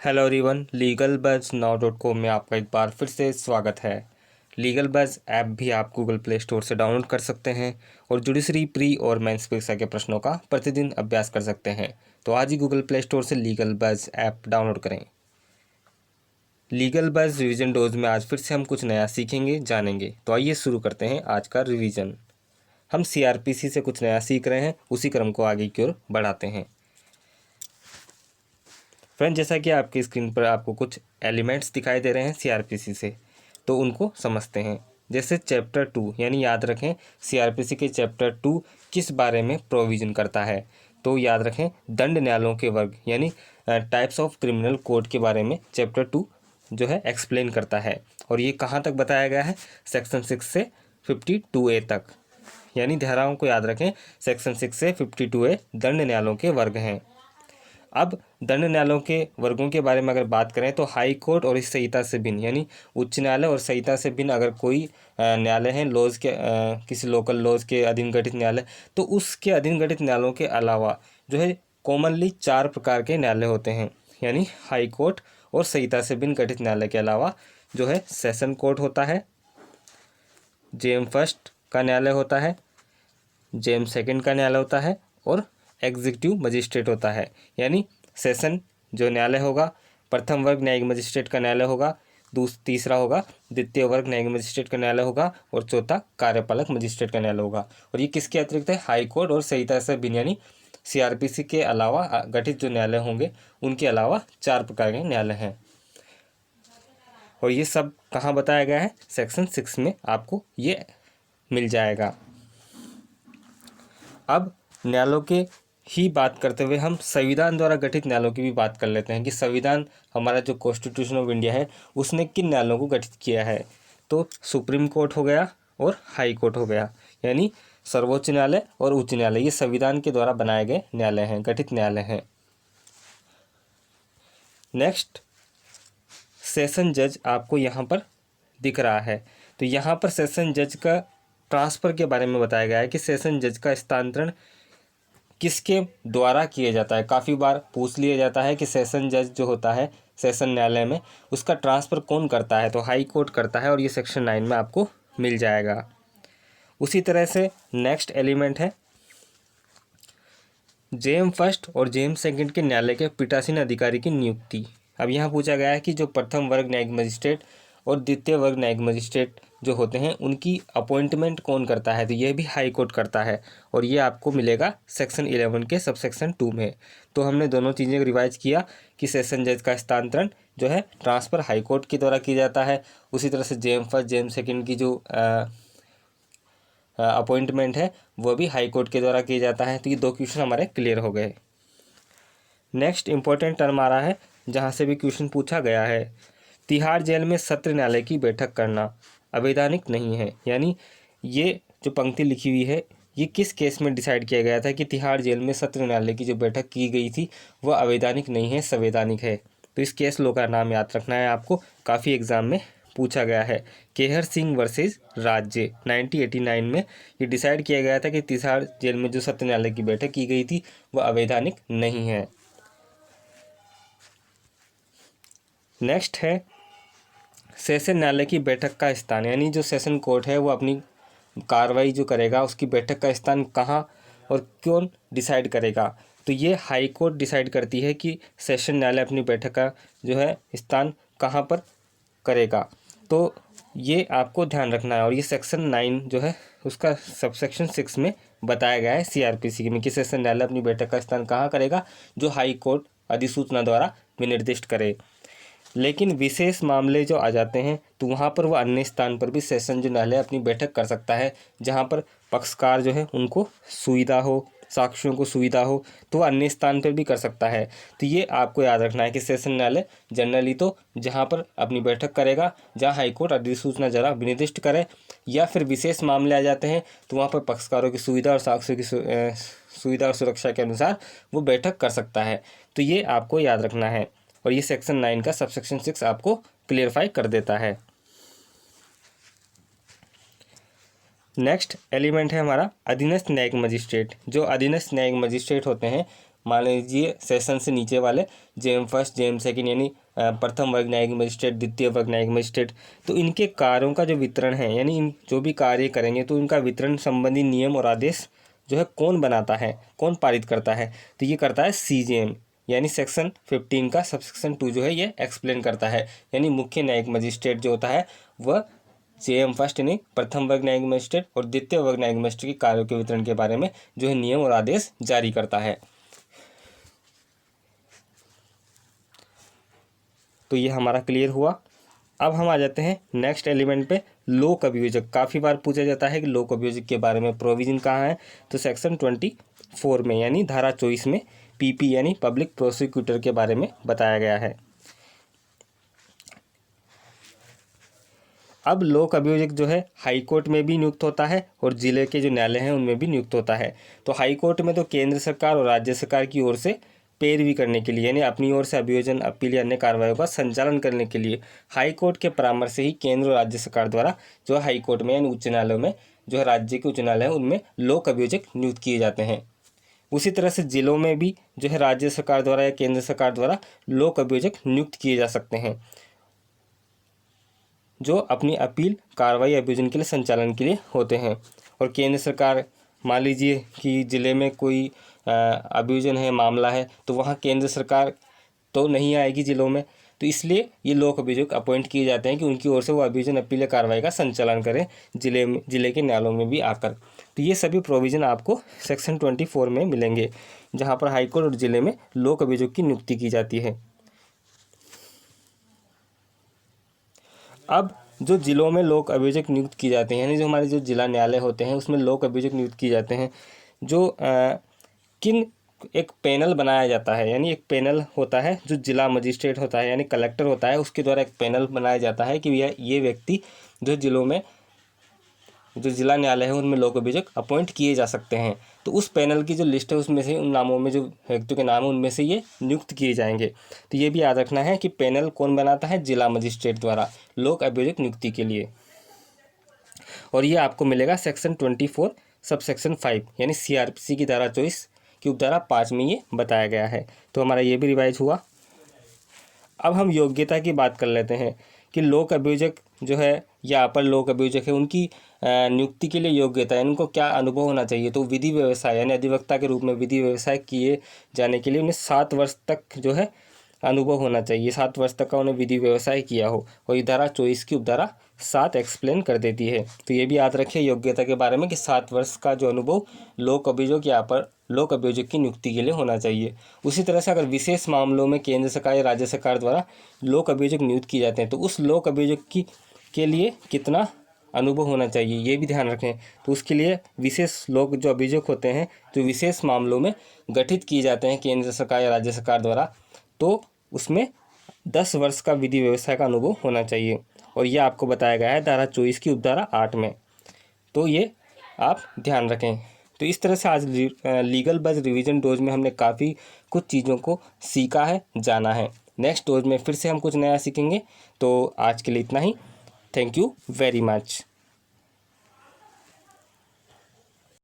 Hello everyone, legal buzz now.com में आपका एक बार फिर से स्वागत है। लीगल बज़ ऐप भी आप गूगल प्ले स्टोर से डाउनलोड कर सकते हैं और जुडिशरी प्री और मेंस परीक्षा के प्रश्नों का प्रतिदिन अभ्यास कर सकते हैं। तो आज ही गूगल प्ले स्टोर से लीगल बज़ ऐप डाउनलोड करें। लीगल बज़ रिवीजन डोज में आज फिर से हम कुछ नया सीखेंगे, जानेंगे। तो आइए शुरू करते हैं आज का रिवीजन। हम CRPC से कुछ नया सीख रहे हैं, उसी क्रम को आगे की ओर बढ़ाते हैं। फ्रेंड, जैसा कि आपकी स्क्रीन पर आपको कुछ एलिमेंट्स दिखाई दे रहे हैं CRPC से, तो उनको समझते हैं। जैसे चैप्टर 2, यानी याद रखें CRPC के चैप्टर 2 किस बारे में प्रोविज़न करता है। तो याद रखें दंड न्यायालयों के वर्ग यानी टाइप्स ऑफ क्रिमिनल कोड के बारे में चैप्टर 2 जो है एक्सप्लेन करता है। और ये कहाँ तक बताया गया है? सेक्शन 6 से 52A तक। यानी धाराओं को याद रखें, सेक्शन 6 से 52A दंड न्यायालयों के वर्ग हैं। अब दंड न्यायालयों के वर्गों के बारे में अगर बात करें तो हाई कोर्ट और इस संहिता से भिन्न यानी उच्च न्यायालय और संहिता से भिन्न अगर कोई न्यायालय है लॉज के किसी लोकल लॉज के अधीन गठित न्यायालय, तो उसके अधीन गठित न्यायालयों के अलावा जो है कॉमनली 4 प्रकार के न्यायालय होते हैं। यानी हाई कोर्ट और संहिता से भिन्न गठित न्यायालय के अलावा जो है सेशन कोर्ट होता है, जेम फर्स्ट का न्यायालय होता है, जेम सेकंड का न्यायालय होता है और एग्जीक्यूटिव मजिस्ट्रेट होता है। यानी सेशन जो न्यायालय होगा, प्रथम वर्ग न्यायिक मजिस्ट्रेट का न्यायालय होगा, तीसरा होगा द्वितीय वर्ग न्यायिक मजिस्ट्रेट का न्यायालय होगा और चौथा कार्यपालक मजिस्ट्रेट का न्यायालय होगा। और ये किसके अतिरिक्त है? हाई कोर्ट और संहिता से भिन्न यानी CRPC के अलावा गठित जो न्यायालय होंगे उनके अलावा 4 प्रकार के न्यायालय हैं। और ये सब कहाँ बताया गया है? सेक्शन 6 में आपको ये मिल जाएगा। अब न्यायालयों के ही बात करते हुए हम संविधान द्वारा गठित न्यायालयों की भी बात कर लेते हैं कि संविधान हमारा जो कॉन्स्टिट्यूशन ऑफ इंडिया है उसने किन न्यायालयों को गठित किया है। तो सुप्रीम कोर्ट हो गया और हाई कोर्ट हो गया, यानी सर्वोच्च न्यायालय और उच्च न्यायालय, ये संविधान के द्वारा बनाए गए न्यायालय हैं, गठित न्यायालय हैं। नेक्स्ट, सेशन जज आपको यहाँ पर दिख रहा है। तो यहाँ पर सेशन जज का ट्रांसफ़र के बारे में बताया गया है कि सेशन जज का स्थानांतरण किसके द्वारा किया जाता है। काफ़ी बार पूछ लिया जाता है कि सेशन जज जो होता है सेशन न्यायालय में, उसका ट्रांसफ़र कौन करता है? तो हाई कोर्ट करता है और ये सेक्शन 9 में आपको मिल जाएगा। उसी तरह से नेक्स्ट एलिमेंट है जेम फर्स्ट और जेम सेकंड के न्यायालय के पीठासीन अधिकारी की नियुक्ति। अब यहाँ पूछा गया है कि जो प्रथम वर्ग न्यायिक मजिस्ट्रेट और द्वितीय वर्ग न्यायिक मजिस्ट्रेट जो होते हैं उनकी अपॉइंटमेंट कौन करता है? तो यह भी हाई कोर्ट करता है और ये आपको मिलेगा सेक्शन 11 के सबसेक्शन 2 में। तो हमने दोनों चीज़ें रिवाइज किया कि सेशन जज का स्थानांतरण जो है ट्रांसफ़र हाई कोर्ट के द्वारा किया जाता है। उसी तरह से जेम फर्स्ट जेम सेकंड की जो अपॉइंटमेंट है वो भी हाई कोर्ट के द्वारा किया जाता है। तो ये 2 क्वेश्चन हमारे क्लियर हो गए। नेक्स्ट इंपॉर्टेंट टर्म आ रहा है जहाँ से भी क्वेश्चन पूछा गया है, तिहाड़ जेल में सत्र न्यायालय की बैठक करना अवैधानिक नहीं है। यानी ये जो पंक्ति लिखी हुई है ये किस केस में डिसाइड किया गया था कि तिहाड़ जेल में सत्र न्यायालय की जो बैठक की गई थी वह अवैधानिक नहीं है, संवैधानिक है। तो इस केस लो का नाम याद रखना है आपको, काफ़ी एग्जाम में पूछा गया है। केहर सिंह वर्सेस राज्य 1989 में ये डिसाइड किया गया था कि तिहाड़ जेल में जो सत्र न्यायालय की बैठक की गई थी वह अवैधानिक नहीं है। नेक्स्ट है सेशन न्यायालय की बैठक का स्थान, यानी जो सेशन कोर्ट है वो अपनी कार्रवाई जो करेगा उसकी बैठक का स्थान कहाँ और कौन डिसाइड करेगा? तो ये हाई कोर्ट डिसाइड करती है कि सेशन न्यायालय अपनी बैठक का जो है स्थान कहाँ पर करेगा। तो ये आपको ध्यान रखना है और ये सेक्शन 9 जो है उसका सबसेक्शन 6 में बताया गया है CRPC में कि सेशन न्यायालय अपनी बैठक का स्थान कहाँ करेगा, जो हाई कोर्ट अधिसूचना द्वारा विनिर्दिष्ट करे। लेकिन विशेष मामले जो आ जाते हैं तो वहाँ पर वह अन्य स्थान पर भी सेशन जो न्यायालय अपनी बैठक कर सकता है, जहाँ पर पक्षकार जो है उनको सुविधा हो, साक्षियों को सुविधा हो, तो वह अन्य स्थान पर भी कर सकता है। तो ये आपको याद रखना है कि सेशन न्यायालय जनरली तो जहाँ पर अपनी बैठक करेगा, जहाँ हाईकोर्ट अधिसूचना जरा विनिर्दिष्ट करे, या फिर विशेष मामले आ जाते हैं तो वहाँ पर पक्षकारों की सुविधा और साक्षियों की सुविधा और सुरक्षा के अनुसार वो बैठक कर सकता है। तो ये आपको याद रखना है और ये सेक्शन 9 का सबसेक्शन 6 आपको क्लियरफाई कर देता है। नेक्स्ट एलिमेंट है हमारा अधीनस्थ न्यायिक मजिस्ट्रेट। जो अधीनस्थ न्यायिक मजिस्ट्रेट होते हैं मान लीजिए सेशन से नीचे वाले जेएम फर्स्ट जेएम सेकंड यानी प्रथम वर्ग न्यायिक मजिस्ट्रेट, द्वितीय वर्ग न्यायिक मजिस्ट्रेट, तो इनके कार्यों का जो वितरण है यानी इन जो भी कार्य करेंगे तो इनका वितरण संबंधी नियम और आदेश जो है कौन बनाता है, कौन पारित करता है, तो ये करता है सीजेएम यानी सेक्शन 15 का सबसेक्शन 2 जो है ये एक्सप्लेन करता है। यानी मुख्य न्यायिक मजिस्ट्रेट जो होता है वह जेएम फर्स्ट यानी प्रथम वर्ग न्यायिक मजिस्ट्रेट और द्वितीय वर्ग न्यायिक मजिस्ट्रेट के कार्यों के वितरण के बारे में जो है नियम और आदेश जारी करता है। तो ये हमारा क्लियर हुआ। अब हम आ जाते हैं नेक्स्ट एलिमेंट पे, लोक अभियोजक। काफ़ी बार पूछा जाता है कि लोक अभियोजक के बारे में प्रोविजन कहाँ है, तो सेक्शन 24 में यानी धारा 24 में पीपी यानी पब्लिक प्रोसिक्यूटर के बारे में बताया गया है। अब लोक अभियोजक जो है हाई कोर्ट में भी नियुक्त होता है और जिले के जो न्यायालय हैं उनमें भी नियुक्त होता है। तो हाई कोर्ट में तो केंद्र सरकार और राज्य सरकार की ओर से पैरवी करने के लिए यानी अपनी ओर से अभियोजन, अपील या अन्य कार्रवाइयों का संचालन करने के लिए हाई कोर्ट के परामर्श से ही केंद्र और राज्य सरकार द्वारा जो है हाई कोर्ट में यानी उच्च न्यायालयों में जो है राज्य के उच्च न्यायालय हैं उनमें लोक अभियोजक नियुक्त किए जाते हैं। उसी तरह से जिलों में भी जो है राज्य सरकार द्वारा या केंद्र सरकार द्वारा लोक अभियोजक नियुक्त किए जा सकते हैं जो अपनी अपील, कार्रवाई, अभियोजन के लिए संचालन के लिए होते हैं। और केंद्र सरकार, मान लीजिए कि ज़िले में कोई अभियोजन है, मामला है, तो वहाँ केंद्र सरकार तो नहीं आएगी ज़िलों में, तो इसलिए ये लोक अभियोजक अपॉइंट किए जाते हैं कि उनकी ओर से वो अभियोजन, अपील या कार्रवाई का संचालन करें जिले के न्यायालयों में भी आकर। तो ये सभी प्रोविज़न आपको सेक्शन 24 में मिलेंगे जहाँ पर हाईकोर्ट और ज़िले में लोक अभियोजक की नियुक्ति की जाती है। अब जो जिलों में लोक अभियोजक नियुक्त किए जाते हैं यानी जो हमारे जो जिला न्यायालय होते हैं उसमें लोक अभियोजक नियुक्त किए जाते हैं, जो किन एक पैनल बनाया जाता है यानी एक पैनल होता है जो जिला मजिस्ट्रेट होता है यानी कलेक्टर होता है, उसके द्वारा एक पैनल बनाया जाता है कि ये व्यक्ति जो जिलों में जो जिला न्यायालय है उनमें लोक अभियोजक अपॉइंट किए जा सकते हैं। तो उस पैनल की जो लिस्ट है उसमें से उन नामों में जो व्यक्तियों के नाम है उनमें से ये नियुक्त किए जाएंगे। तो ये भी याद रखना है कि पैनल कौन बनाता है, जिला मजिस्ट्रेट द्वारा लोक अभियोजक नियुक्ति के लिए। और ये आपको मिलेगा सेक्शन 24 सबसेक्शन 5 यानी सीआरपीसी की धारा 24 की उपधारा 5 में ये बताया गया है। तो हमारा ये भी रिवाइज हुआ। अब हम योग्यता की बात कर लेते हैं कि लोक अभियोजक जो है या अपर लोक अभियोजक है उनकी नियुक्ति के लिए योग्यता यानी उनको क्या अनुभव होना चाहिए। तो विधि व्यवसाय यानी अधिवक्ता के रूप में विधि व्यवसाय किए जाने के लिए उन्हें 7 वर्ष तक जो है अनुभव होना चाहिए, 7 वर्ष तक का उन्हें विधि व्यवसाय किया हो। और धारा 24 की उपधारा 7 एक्सप्लेन कर देती है। तो ये भी याद रखिए योग्यता के बारे में कि 7 वर्ष का जो अनुभव लोक अभियोजक या अपर लोक अभियोजक की नियुक्ति के लिए होना चाहिए। उसी तरह से अगर विशेष मामलों में केंद्र सरकार या राज्य सरकार द्वारा लोक अभियोजक नियुक्त किए जाते हैं तो उस लोक अभियोजक के लिए कितना अनुभव होना चाहिए ये भी ध्यान रखें। तो उसके लिए विशेष लोक जो अभियोजक होते हैं जो विशेष मामलों में गठित किए जाते हैं केंद्र सरकार या राज्य सरकार द्वारा, तो उसमें 10 वर्ष का विधि व्यवसाय का अनुभव होना चाहिए। और ये आपको बताया गया है धारा 24 की उपधारा 8 में। तो ये आप ध्यान रखें। तो इस तरह से आज लीगल बज रिवीजन डोज में हमने काफ़ी कुछ चीज़ों को सीखा है, जाना है। नेक्स्ट डोज में फिर से हम कुछ नया सीखेंगे। तो आज के लिए इतना ही। Thank you very much.